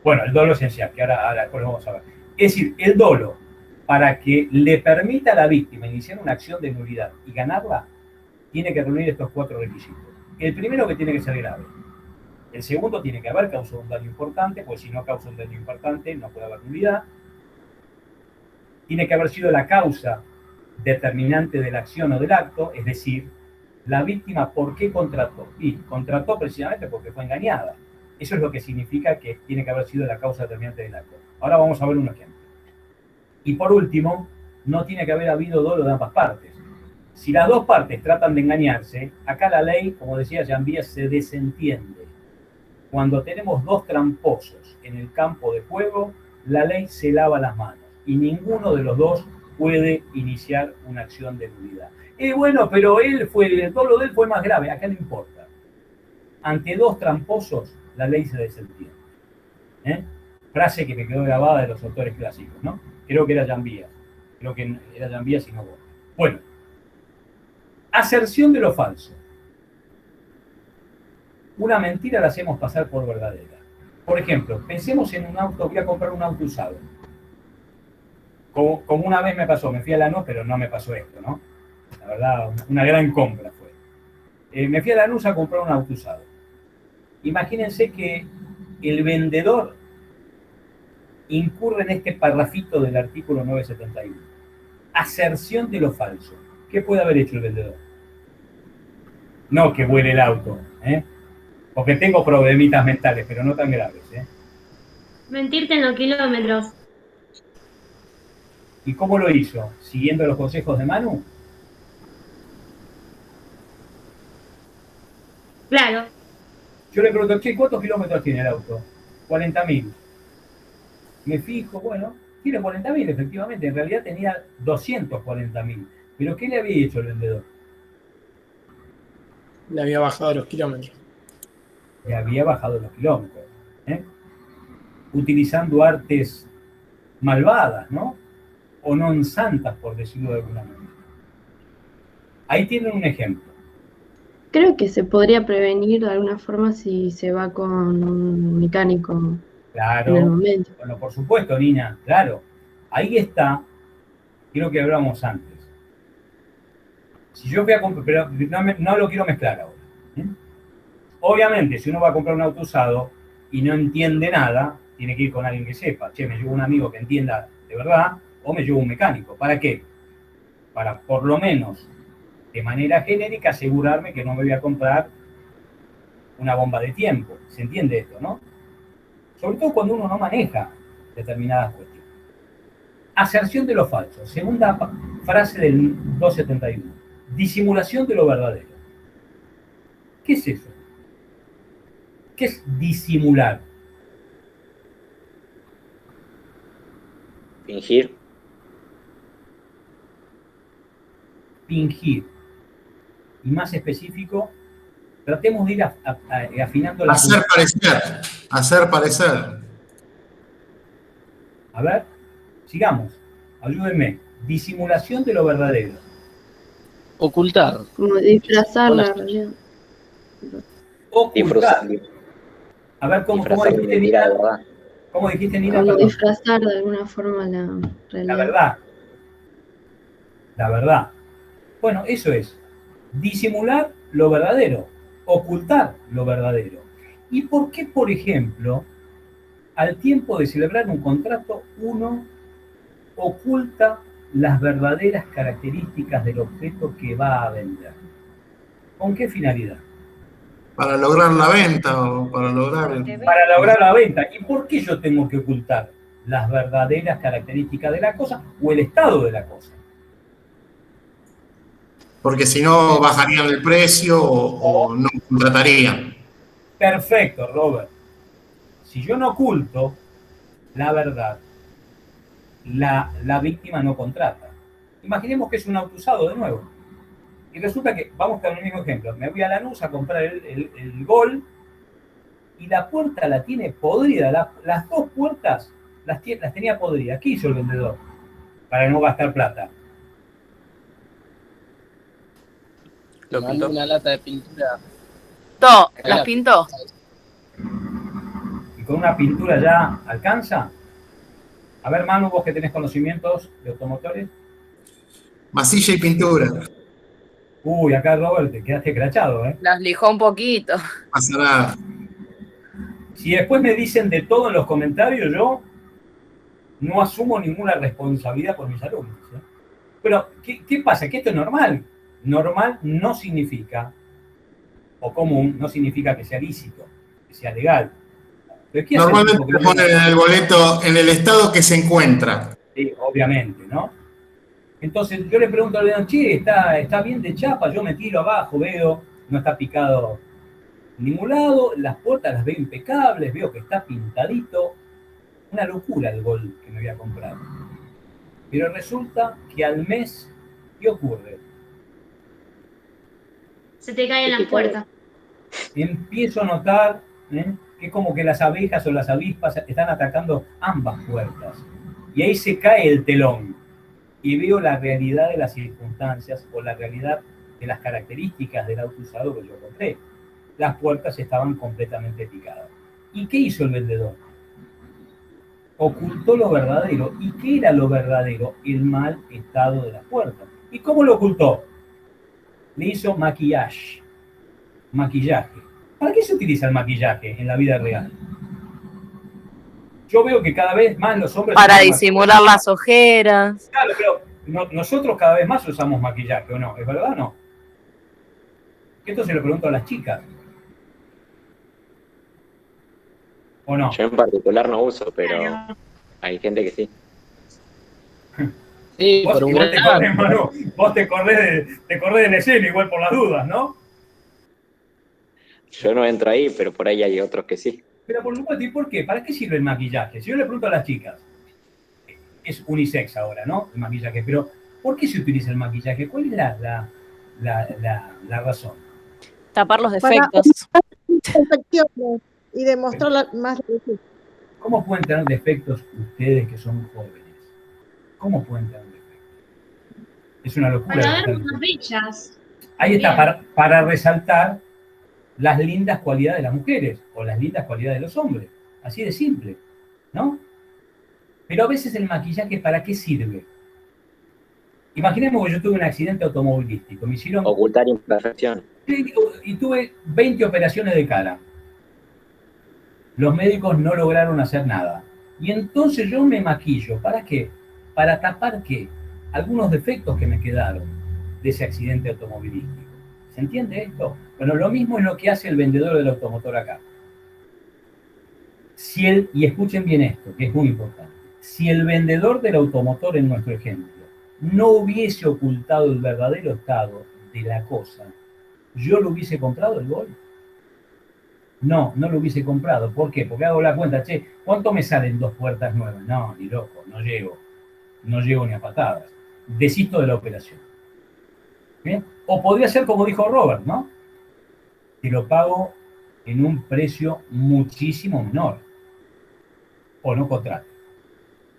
Bueno, el dolo esencial, que ahora después lo vamos a ver. Es decir, el dolo, para que le permita a la víctima iniciar una acción de nulidad y ganarla, tiene que reunir estos 4 requisitos. El primero, que tiene que ser grave. El segundo, tiene que haber causado un daño importante, pues si no causa un daño importante no puede haber nulidad. Tiene que haber sido la causa determinante de la acción o del acto, es decir, la víctima, ¿por qué contrató? Y contrató precisamente porque fue engañada. Eso es lo que significa que tiene que haber sido la causa determinante del acto. Ahora vamos a ver un ejemplo. Y por último, no tiene que haber habido dolo de ambas partes. Si las 2 partes tratan de engañarse, acá la ley, como decía Jean-Pierre, se desentiende. Cuando tenemos 2 tramposos en el campo de juego, la ley se lava las manos y ninguno de los 2 puede iniciar una acción de nulidad. Bueno, pero el dolo de él fue más grave, acá no importa. Ante 2 tramposos, la ley se desentiende. Frase que me quedó grabada de los autores clásicos, ¿no? Creo que era Jean-Pierre. Creo que era Jean-Pierre, si no vos. Bueno, aserción de lo falso. Una mentira la hacemos pasar por verdadera. Por ejemplo, pensemos en un auto, voy a comprar un auto usado. Como una vez me pasó, me fui a Lanús, pero no me pasó esto, ¿no? La verdad, una gran compra fue. Me fui a Lanús a comprar un auto usado. Imagínense que el vendedor incurre en este parrafito del artículo 971. Aserción de lo falso. ¿Qué puede haber hecho el vendedor? No que vuele el auto, porque tengo problemitas mentales, pero no tan graves, Mentirte en los kilómetros. ¿Y cómo lo hizo? ¿Siguiendo los consejos de Manu? Claro. Yo le pregunto, che, ¿cuántos kilómetros tiene el auto? 40.000. Me fijo, bueno, tiene 40.000, efectivamente. En realidad tenía 240.000. ¿Pero qué le había hecho el vendedor? Le había bajado los kilómetros. Le había bajado los kilómetros. Utilizando artes malvadas, ¿no? O non santas, por decirlo de alguna manera. Ahí tienen un ejemplo. Creo que se podría prevenir de alguna forma si se va con un mecánico Claro, en el momento. bueno, por supuesto, Nina, claro. Ahí está, creo que hablamos antes. Si yo voy a comprar, pero no lo quiero mezclar ahora. ¿eh? Obviamente, si uno va a comprar un auto usado y no entiende nada, tiene que ir con alguien que sepa. Che, me llevo un amigo que entienda de verdad, o me llevo un mecánico. ¿Para qué? Para, por lo menos, de manera genérica, asegurarme que no me voy a comprar una bomba de tiempo. ¿Se entiende esto, no? Sobre todo cuando uno no maneja determinadas cuestiones. Aserción de lo falso. Segunda frase del 271. Disimulación de lo verdadero. ¿Qué es eso? ¿Qué es disimular? Fingir. Fingir. Y más específico, tratemos de ir afinando la... Hacer parecer. Hacer parecer. A ver, sigamos. Ayúdenme. Disimulación de lo verdadero. Ocultar. Como disfrazar la realidad. Ocultar. A ver, ¿cómo dijiste, mentira, Nina? de verdad. ¿Cómo dijiste, Nina? Como Perdón. disfrazar de alguna forma la realidad. La verdad. La verdad. Bueno, eso es. Disimular lo verdadero. Ocultar lo verdadero. ¿Y por qué, por ejemplo, al tiempo de celebrar un contrato, uno oculta las verdaderas características del objeto que va a vender? ¿Con qué finalidad? Para lograr la venta o para lograr... Para lograr la venta. ¿Y por qué yo tengo que ocultar las verdaderas características de la cosa o el estado de la cosa? Porque si no bajarían el precio o no contratarían. Perfecto, Robert. Si yo no oculto la verdad, la víctima no contrata. Imaginemos que es un auto usado de nuevo. Y resulta que, vamos con el mismo ejemplo, me voy a Lanús a comprar el Gol y la puerta la tiene podrida. Las dos puertas las tenía podridas. ¿Qué hizo el vendedor? Para no gastar plata. Lo pintó. Una lata de pintura. ¿Las pintó? ¿Y con una pintura ya alcanza? A ver, Manu, vos que tenés conocimientos de automotores. Masilla y pintura. Uy, acá, Robert, te quedaste crachado, ¿eh? Las lijó un poquito. No pasa nada. Si después me dicen de todo en los comentarios, yo no asumo ninguna responsabilidad por mis alumnos, ¿eh? Pero, ¿qué pasa? Que esto es normal. Normal no significa, o común, no significa que sea lícito, que sea legal. Pero ¿qué hace el Normalmente tipo que te ponen en el boleto en el estado que se encuentra. Sí, obviamente, ¿no? Entonces yo le pregunto al vendedor, che, ¿está bien de chapa? Yo me tiro abajo, veo, no está picado en ningún lado, las puertas las veo impecables, veo que está pintadito. Una locura el Gol que me voy a comprar. Pero resulta que al mes, ¿qué ocurre? Se te caen las puertas. Empiezo a notar que es como que las abejas o las avispas están atacando ambas puertas. Y ahí se cae el telón. Y veo la realidad de las circunstancias o la realidad de las características del auto usado que yo compré. Las puertas estaban completamente picadas. ¿Y qué hizo el vendedor? Ocultó lo verdadero. ¿Y qué era lo verdadero? El mal estado de las puertas. ¿Y cómo lo ocultó? Le hizo maquillaje. ¿Para qué se utiliza el maquillaje en la vida real? Yo veo que cada vez más los hombres... Para disimular las ojeras. Claro, pero nosotros cada vez más usamos maquillaje, ¿o no? ¿Es verdad o no? Esto se lo pregunto a las chicas. ¿O no? Yo en particular no uso, pero hay gente que sí. Sí, Vos, por un igual gran te corres, Manu, vos te corres de la escena igual por las dudas, ¿no? Yo no entro ahí, pero por ahí hay otros que sí. Pero por supuesto, ¿y por qué? ¿Para qué sirve el maquillaje? Si yo le pregunto a las chicas, es unisex ahora, ¿no? El maquillaje, pero ¿por qué se utiliza el maquillaje? ¿Cuál es la razón? Tapar los Para defectos. imperfecciones y demostrar más. ¿Cómo pueden tener defectos ustedes que son jóvenes? ¿Cómo pueden tener defectos? Es una locura. Para ver unas bichas. Ahí está, para resaltar las lindas cualidades de las mujeres o las lindas cualidades de los hombres. Así de simple, ¿no? Pero a veces el maquillaje, ¿para qué sirve? Imaginemos que yo tuve un accidente automovilístico, me hicieron... Ocultar imperfección. Y tuve 20 operaciones de cara. Los médicos no lograron hacer nada. Y entonces yo me maquillo. ¿Para qué? Para tapar, ¿qué? Algunos defectos que me quedaron de ese accidente automovilístico. ¿Se entiende esto? Bueno, lo mismo es lo que hace el vendedor del automotor acá. Y escuchen bien esto, que es muy importante. Si el vendedor del automotor, en nuestro ejemplo, no hubiese ocultado el verdadero estado de la cosa, ¿yo lo hubiese comprado el gol? No, no lo hubiese comprado. ¿Por qué? Porque hago la cuenta, che, ¿cuánto me salen 2 puertas nuevas? No, ni loco, no llego ni a patadas. Desisto de la operación. ¿Bien? O podría ser como dijo Robert, ¿no? Te lo pago en un precio muchísimo menor. O no contrato.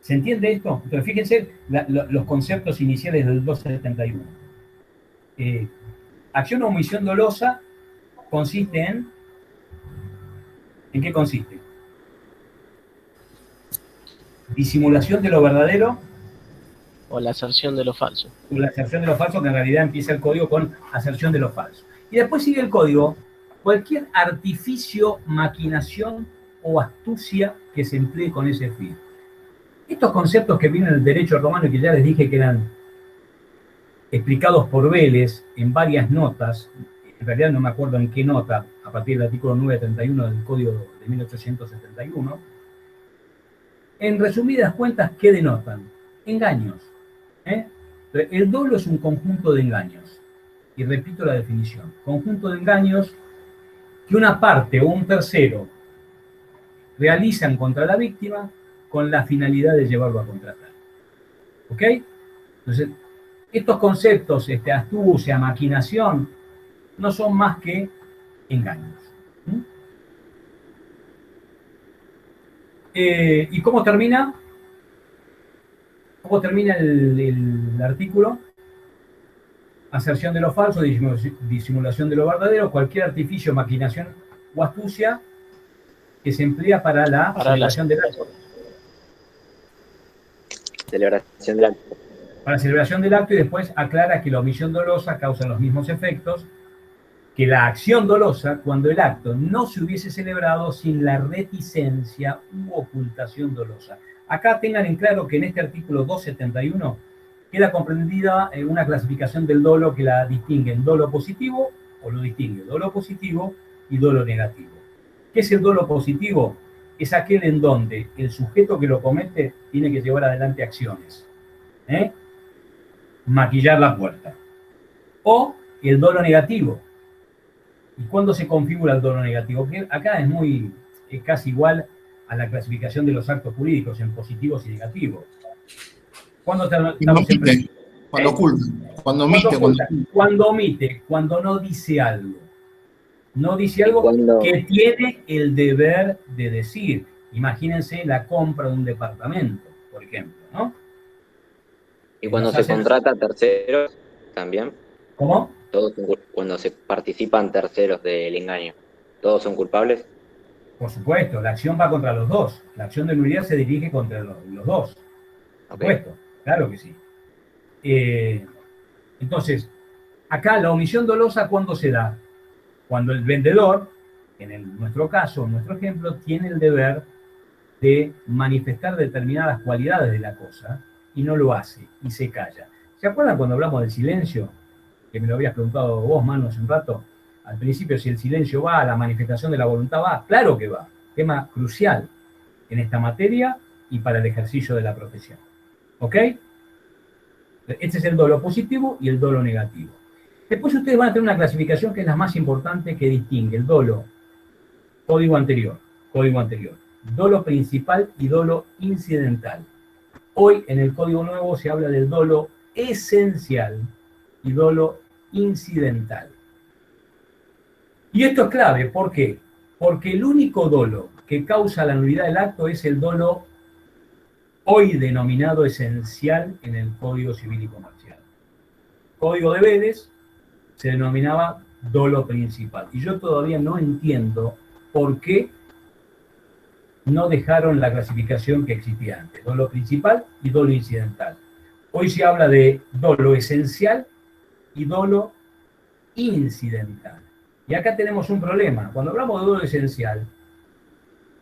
¿Se entiende esto? Entonces, fíjense los conceptos iniciales del 271. Acción o omisión dolosa consiste en... ¿En qué consiste? Disimulación de lo verdadero. O la aserción de lo falso. O la aserción de lo falso, que en realidad empieza el código con aserción de lo falso. Y después sigue el código, cualquier artificio, maquinación o astucia que se emplee con ese fin. Estos conceptos que vienen del derecho romano y que ya les dije que eran explicados por Vélez en varias notas, en realidad no me acuerdo en qué nota, a partir del artículo 931 del Código de 1871, en resumidas cuentas, ¿qué denotan? Engaños. El dolo es un conjunto de engaños. Y repito la definición. Conjunto de engaños que una parte o un tercero realizan contra la víctima con la finalidad de llevarlo a contratar. ¿Ok? Entonces, estos conceptos, astucia, maquinación, no son más que engaños. ¿Y cómo termina? ¿Cómo termina el artículo? Aserción de lo falso, disimulación de lo verdadero, cualquier artificio, maquinación o astucia que se emplea para la celebración del acto. Celebración del acto. Para la celebración del acto, y después aclara que la omisión dolosa causa los mismos efectos que la acción dolosa cuando el acto no se hubiese celebrado sin la reticencia u ocultación dolosa. Acá tengan en claro que en este artículo 271 queda comprendida una clasificación del dolo que la distingue en dolo positivo, o lo distingue dolo positivo y dolo negativo. ¿Qué es el dolo positivo? Es aquel en donde el sujeto que lo comete tiene que llevar adelante acciones. Maquillar la puerta. O el dolo negativo. ¿Y cuándo se configura el dolo negativo? Que acá es casi igual a la clasificación de los actos jurídicos en positivos y negativos. ¿Cuándo estamos en... Cuando oculta, cuando omite. Cuando omite, cuando no dice algo. No dice algo que tiene el deber de decir. Imagínense la compra de un departamento, por ejemplo, ¿no? Y cuando se contrata a terceros, también. ¿Cómo? Cuando se participan terceros del engaño, ¿todos son culpables? Por supuesto, la acción va contra los dos. La acción de nulidad se dirige contra los dos. Por supuesto, claro que sí. Entonces, acá la omisión dolosa, ¿cuándo se da? Cuando el vendedor, nuestro caso, en nuestro ejemplo, tiene el deber de manifestar determinadas cualidades de la cosa y no lo hace y se calla. ¿Se acuerdan cuando hablamos del silencio? Que me lo habías preguntado vos, Manu, hace un rato. Al principio, si el silencio va, la manifestación de la voluntad va. Claro que va. Tema crucial en esta materia y para el ejercicio de la profesión. ¿Ok? Este es el dolo positivo y el dolo negativo. Después ustedes van a tener una clasificación que es la más importante, que distingue el dolo, código anterior, dolo principal y dolo incidental. Hoy en el código nuevo se habla del dolo esencial y dolo incidental. Y esto es clave, ¿por qué? Porque el único dolo que causa la nulidad del acto es el dolo hoy denominado esencial en el Código Civil y Comercial. Código de Vélez se denominaba dolo principal. Y yo todavía no entiendo por qué no dejaron la clasificación que existía antes, dolo principal y dolo incidental. Hoy se habla de dolo esencial y dolo incidental. Y acá tenemos un problema. Cuando hablamos de dolo esencial,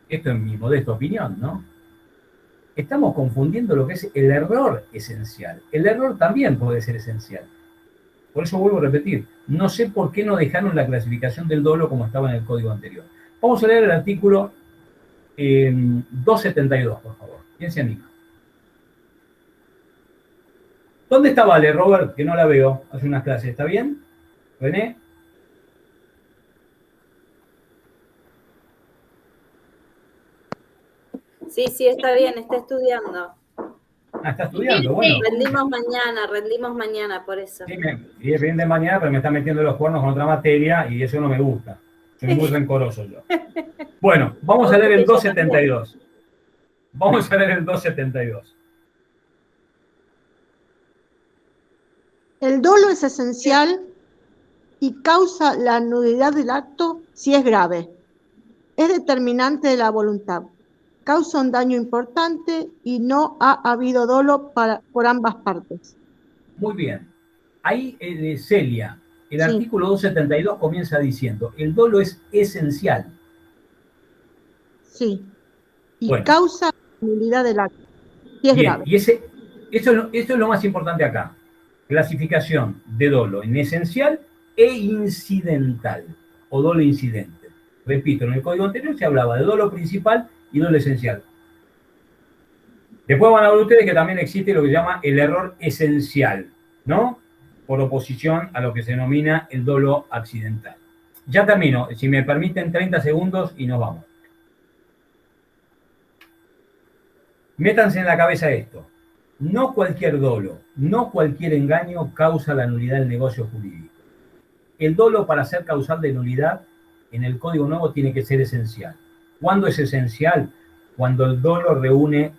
esto es mi modesta opinión, ¿no? Estamos confundiendo lo que es el error esencial. El error también puede ser esencial. Por eso vuelvo a repetir, no sé por qué no dejaron la clasificación del dolo como estaba en el código anterior. Vamos a leer el artículo 272, por favor. ¿Quién se anima? ¿Dónde está Vale, Robert? Que no la veo. Hace unas clases, ¿está bien? ¿René? Sí, está bien, está estudiando. Ah, está estudiando, bueno. Rendimos mañana, por eso. Sí, es bien de mañana, pero me está metiendo los cuernos con otra materia y eso no me gusta. Soy muy rencoroso yo. Bueno, vamos a leer el 272. Vamos a leer el 272. El dolo es esencial y causa la nulidad del acto si es grave. Es determinante de la voluntad. Causa un daño importante y no ha habido dolo por ambas partes. Muy bien. Ahí, Celia, el artículo 272 comienza diciendo, el dolo es esencial. Sí. Y causa la nulidad del acto si es grave. Y esto es lo más importante acá. Clasificación de dolo en esencial e incidental, o dolo incidente. Repito, en el código anterior se hablaba de dolo principal y dolo esencial. Después van a ver ustedes que también existe lo que se llama el error esencial, ¿no? Por oposición a lo que se denomina el dolo accidental. Ya termino, si me permiten 30 segundos y nos vamos. Métanse en la cabeza esto. No cualquier dolo, no cualquier engaño causa la nulidad del negocio jurídico. El dolo, para ser causal de nulidad, en el Código Nuevo tiene que ser esencial. ¿Cuándo es esencial? Cuando el dolo reúne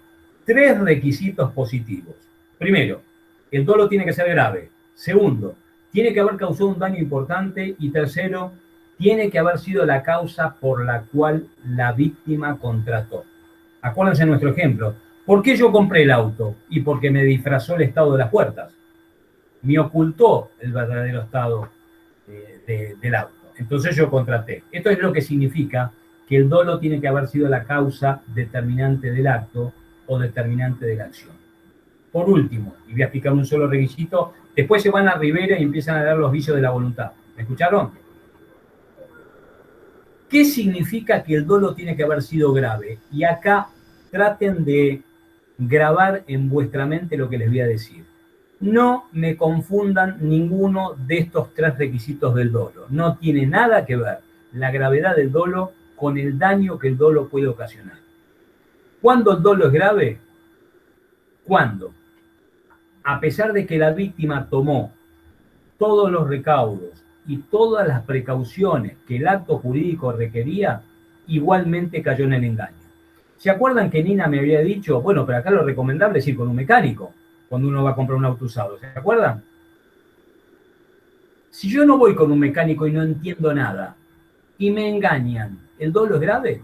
3 requisitos positivos. Primero, el dolo tiene que ser grave. Segundo, tiene que haber causado un daño importante. Y tercero, tiene que haber sido la causa por la cual la víctima contrató. Acuérdense de nuestro ejemplo. ¿Por qué yo compré el auto? Y porque me disfrazó el estado de las puertas. Me ocultó el verdadero estado del auto. Entonces yo contraté. Esto es lo que significa que el dolo tiene que haber sido la causa determinante del acto o determinante de la acción. Por último, y voy a explicar un solo requisito, después se van a Rivera y empiezan a dar los vicios de la voluntad. ¿Me escucharon? ¿Qué significa que el dolo tiene que haber sido grave? Y acá traten de grabar en vuestra mente lo que les voy a decir. No me confundan ninguno de estos 3 requisitos del dolo. No tiene nada que ver la gravedad del dolo con el daño que el dolo puede ocasionar. ¿Cuándo el dolo es grave? Cuando, a pesar de que la víctima tomó todos los recaudos y todas las precauciones que el acto jurídico requería, igualmente cayó en el engaño. ¿Se acuerdan que Nina me había dicho, bueno, pero acá lo recomendable es ir con un mecánico cuando uno va a comprar un auto usado? ¿Se acuerdan? Si yo no voy con un mecánico y no entiendo nada y me engañan, ¿el dolo es grave?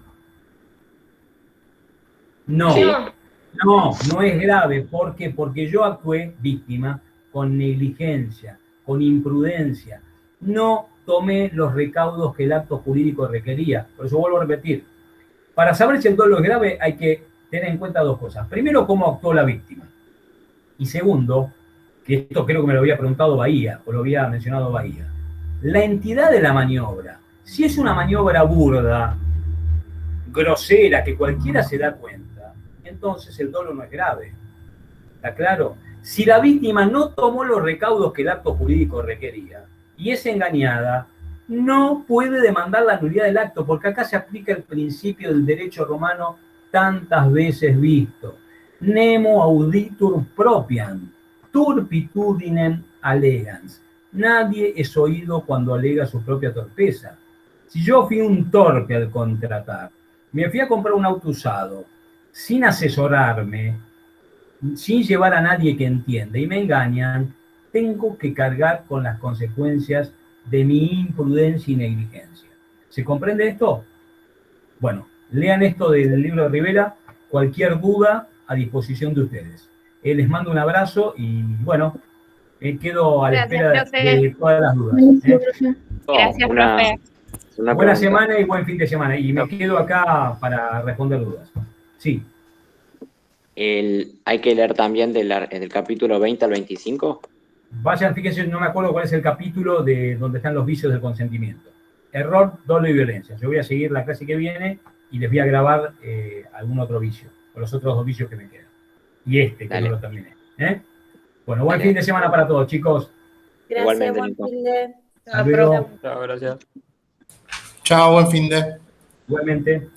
No, no es grave. ¿Por qué? Porque yo actué víctima con negligencia, con imprudencia. No tomé los recaudos que el acto jurídico requería. Por eso vuelvo a repetir. Para saber si el dolo es grave hay que tener en cuenta 2 cosas. Primero, cómo actuó la víctima. Y segundo, que esto creo que me lo había preguntado Bahía, o lo había mencionado Bahía. La entidad de la maniobra. Si es una maniobra burda, grosera, que cualquiera se da cuenta, entonces el dolo no es grave. ¿Está claro? Si la víctima no tomó los recaudos que el acto jurídico requería y es engañada, no puede demandar la nulidad del acto, porque acá se aplica el principio del derecho romano tantas veces visto. Nemo auditur propiam, turpitudinem allegans. Nadie es oído cuando alega su propia torpeza. Si yo fui un torpe al contratar, me fui a comprar un auto usado, sin asesorarme, sin llevar a nadie que entienda, y me engañan, tengo que cargar con las consecuencias de mi imprudencia y negligencia. ¿Se comprende esto? Bueno, lean esto del libro de Rivera, cualquier duda a disposición de ustedes. Les mando un abrazo y bueno, quedo a la espera profe. de todas las dudas. Buenísimo, profe. Gracias, Una profe. Buena pregunta. semana y buen fin de semana. Y me quedo acá para responder dudas. Sí. Hay que leer también del capítulo 20 al 25. Vayan, fíjense, no me acuerdo cuál es el capítulo de donde están los vicios del consentimiento. Error, dolo y violencia. Yo voy a seguir la clase que viene y les voy a grabar algún otro vicio, o los otros 2 vicios que me quedan. Y que Dale. no lo terminé. Bueno, buen Dale. fin de semana para todos, chicos. Gracias, Igualmente, buen Nico. fin de... Hasta luego. Chao, gracias. Chao, buen fin de. Igualmente.